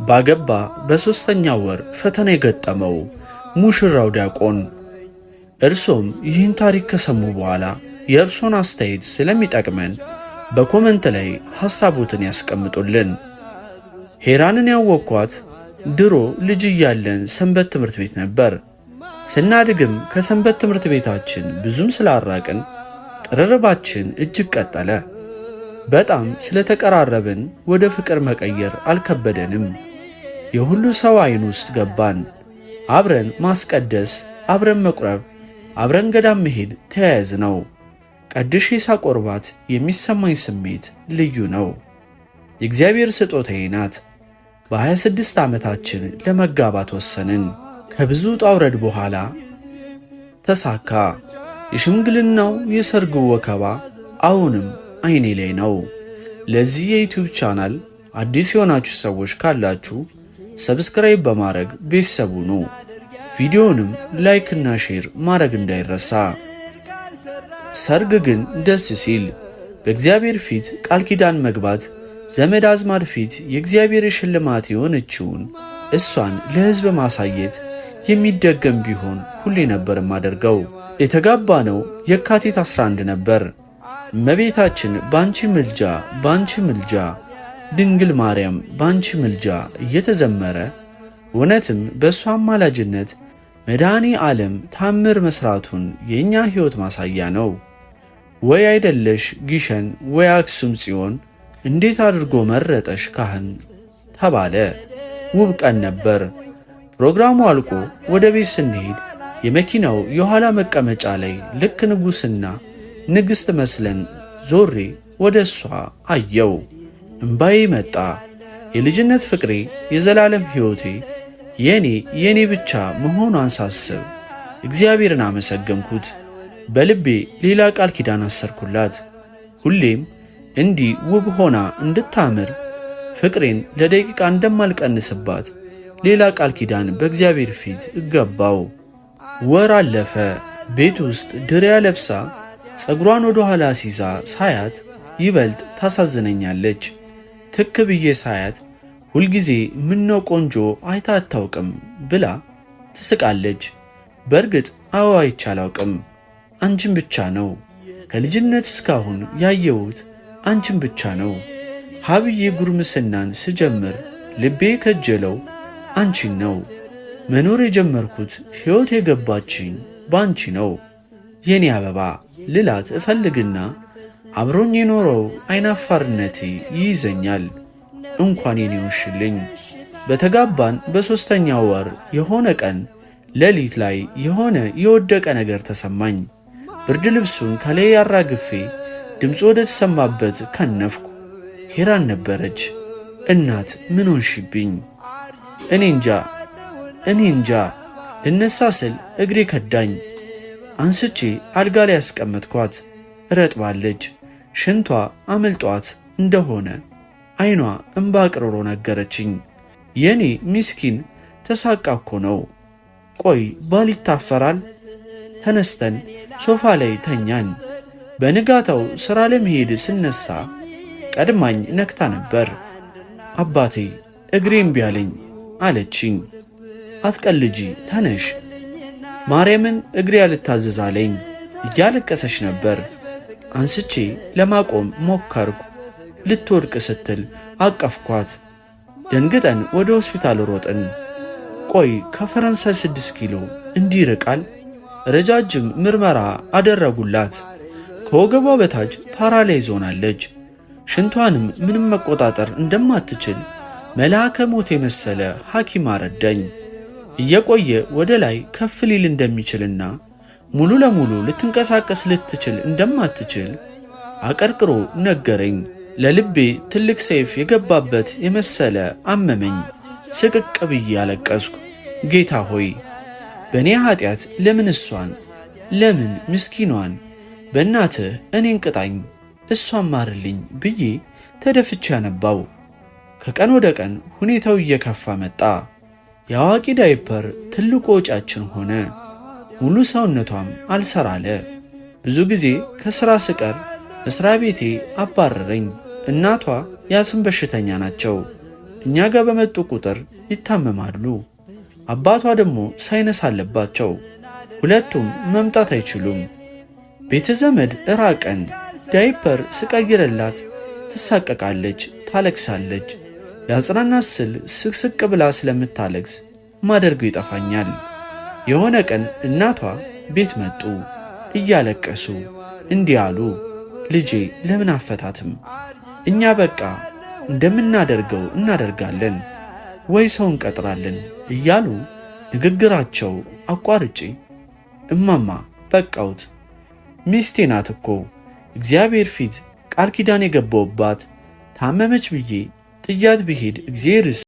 ባገባ በሶስተኛው ወር ፈተና የገጠመው ሙሽራው ዲያቆን። እርሶም ይህን ታሪክ ከሰሙ በኋላ የእርሶን አስተያየት ስለሚጠቅመን በኮመንት ላይ ሐሳቦትን ያስቀምጡልን። ሄራንን ያወቅኳት ድሮ ልጅ እያለን ሰንበት ትምህርት ቤት ነበር። ስናድግም ከሰንበት ትምህርት ቤታችን ብዙም ስላራቅን ቅርርባችን እጅግ ቀጠለ። በጣም ስለተቀራረብን ወደ ፍቅር መቀየር አልከበደንም። የሁሉ ሰው አይን ውስጥ ገባን። አብረን ማስቀደስ፣ አብረን መቁረብ፣ አብረን ገዳም መሄድ ተያያዝ ነው። ቀድሼ ሳቆርባት የሚሰማኝ ስሜት ልዩ ነው። የእግዚአብሔር ስጦታዬ ናት። በ26 ዓመታችን ለመጋባት ወሰንን። ከብዙ ውጣ ውረድ በኋላ ተሳካ። የሽምግልናው የሰርጉ ወከባ አሁንም አይኔ ላይ ነው። ለዚህ የዩቲዩብ ቻናል አዲስ የሆናችሁ ሰዎች ካላችሁ ሰብስክራይብ በማድረግ ቤተሰብ ሁኑ። ቪዲዮንም ላይክ እና ሼር ማድረግ እንዳይረሳ። ሰርግ ግን ደስ ሲል በእግዚአብሔር ፊት ቃል ኪዳን መግባት፣ ዘመድ አዝማድ ፊት የእግዚአብሔር ሽልማት የሆነችውን እሷን ለሕዝብ ማሳየት የሚደገም ቢሆን ሁሌ ነበር ማደርገው። የተጋባነው የካቲት 11 ነበር። እመቤታችን ባንቺ ምልጃ ባንቺ ምልጃ፣ ድንግል ማርያም ባንቺ ምልጃ እየተዘመረ እውነትም በእሷ አማላጅነት መድኃኔ ዓለም ታምር መስራቱን የእኛ ሕይወት ማሳያ ነው። ወይ አይደለሽ ግሸን ወይ አክሱም ጽዮን፣ እንዴት አድርጎ መረጠሽ ካህን ተባለ። ውብ ቀን ነበር። ፕሮግራሙ አልቆ ወደ ቤት ስንሄድ የመኪናው የኋላ መቀመጫ ላይ ልክ ንጉሥና ንግሥት መስለን ዞሬ ወደ እሷ አየው። እምባዬ መጣ። የልጅነት ፍቅሬ፣ የዘላለም ሕይወቴ የኔ ብቻ መሆኗን ሳስብ እግዚአብሔርን አመሰገንኩት። በልቤ ሌላ ቃል ኪዳን አሰርኩላት። ሁሌም እንዲህ ውብ ሆና እንድታምር ፍቅሬን ለደቂቃ እንደማልቀንስባት ሌላ ቃል ኪዳን በእግዚአብሔር ፊት እገባው። ወር አለፈ። ቤት ውስጥ ድሪያ ለብሳ ጸጉሯን ወደ ኋላ ሲዛ ሳያት ይበልጥ ታሳዝነኛለች። ትክ ብዬ ሳያት ሁልጊዜ ምነው ቆንጆ አይታ አታውቅም ብላ ትስቃለች። በእርግጥ አዎ አይቼ አላውቅም፣ አንቺን ብቻ ነው። ከልጅነት እስካሁን ያየሁት አንቺን ብቻ ነው። ሀብዬ ጉርምስናን ስጀምር ልቤ ከጀለው አንቺን ነው። መኖር የጀመርኩት ሕይወት የገባችኝ ባንቺ ነው። የኔ አበባ ልላት እፈልግና አብሮኝ የኖረው አይናፋርነቴ ይይዘኛል። እንኳን የኔ ሆንሽልኝ። በተጋባን በሦስተኛው ወር የሆነ ቀን ሌሊት ላይ የሆነ የወደቀ ነገር ተሰማኝ። ብርድ ልብሱን ከላይ ያራግፌ ድምፁ ወደ ተሰማበት ከነፍኩ። ሄራን ነበረች። እናት ምን ሆንሽብኝ? እኔ እንጃ። ልነሳ ስል እግሬ ከዳኝ። አንስቼ አልጋ ላይ ያስቀመጥኳት። ረጥባለች። ሽንቷ አመልጧት እንደሆነ አይኗ እንባ ቅርሮ ነገረችኝ። የኔ ምስኪን ተሳቃ እኮ ነው። ቆይ ባል ይታፈራል። ተነስተን ሶፋ ላይ ተኛን። በንጋታው ሥራ ለመሄድ ስነሳ ቀድማኝ ነክታ ነበር። አባቴ እግሬ እምቢ አለኝ አለችኝ። አትቀልጂ ተነሽ፣ ማርያምን እግሬ አልታዘዝ አለኝ። እያለቀሰች ነበር። አንስቼ ለማቆም ሞከርኩ። ልትወድቅ ስትል አቀፍኳት። ደንግጠን ወደ ሆስፒታል ሮጥን። ቆይ ከፈረንሳይ 6 ኪሎ እንዲርቃል? ረጃጅም ምርመራ አደረጉላት። ከወገቧ በታች ፓራላይዝ ሆናለች። ሽንቷንም ምንም መቆጣጠር እንደማትችል መልአከ ሞት የመሰለ ሐኪም አረዳኝ። እየቆየ ወደ ላይ ከፍ ሊል እንደሚችልና ሙሉ ለሙሉ ልትንቀሳቀስ ልትችል እንደማትችል አቀርቅሮ ነገረኝ። ለልቤ ትልቅ ሰይፍ የገባበት የመሰለ አመመኝ። ስቅቅ ብዬ አለቀስኩ። ጌታ ሆይ በእኔ ኃጢአት ለምን እሷን፣ ለምን ምስኪኗን፣ በእናትህ እኔን ቅጣኝ፣ እሷን ማርልኝ ብዬ ተደፍቼ አነባው። ከቀን ወደ ቀን ሁኔታው እየከፋ መጣ። የአዋቂ ዳይፐር ትልቁ ወጫችን ሆነ። ሙሉ ሰውነቷም አልሰራለ። ብዙ ጊዜ ከሥራ ስቀር መስሪያ ቤቴ አባረረኝ። እናቷ የአስም በሽተኛ ናቸው። እኛ ጋር በመጡ ቁጥር ይታመማሉ። አባቷ ደግሞ ሳይነስ አለባቸው። ሁለቱም መምጣት አይችሉም። ቤተ ዘመድ እራቀን። ዳይፐር ስቀይርላት ትሳቀቃለች፣ ታለቅሳለች። ለአጽናናት ስል ስቅስቅ ብላ ስለምታለቅስ ማደርገው ይጠፋኛል። የሆነ ቀን እናቷ ቤት መጡ። እያለቀሱ እንዲህ አሉ፣ ልጄ ለምን አፈታትም? እኛ በቃ እንደምናደርገው እናደርጋለን ወይ ሰው እንቀጥራለን እያሉ ንግግራቸው አቋርጬ እማማ በቃውት፣ ሚስቴ ናት እኮ እግዚአብሔር ፊት ቃል ኪዳን የገባውባት፣ ታመመች ብዬ ጥያት ብሄድ እግዚአብሔርስ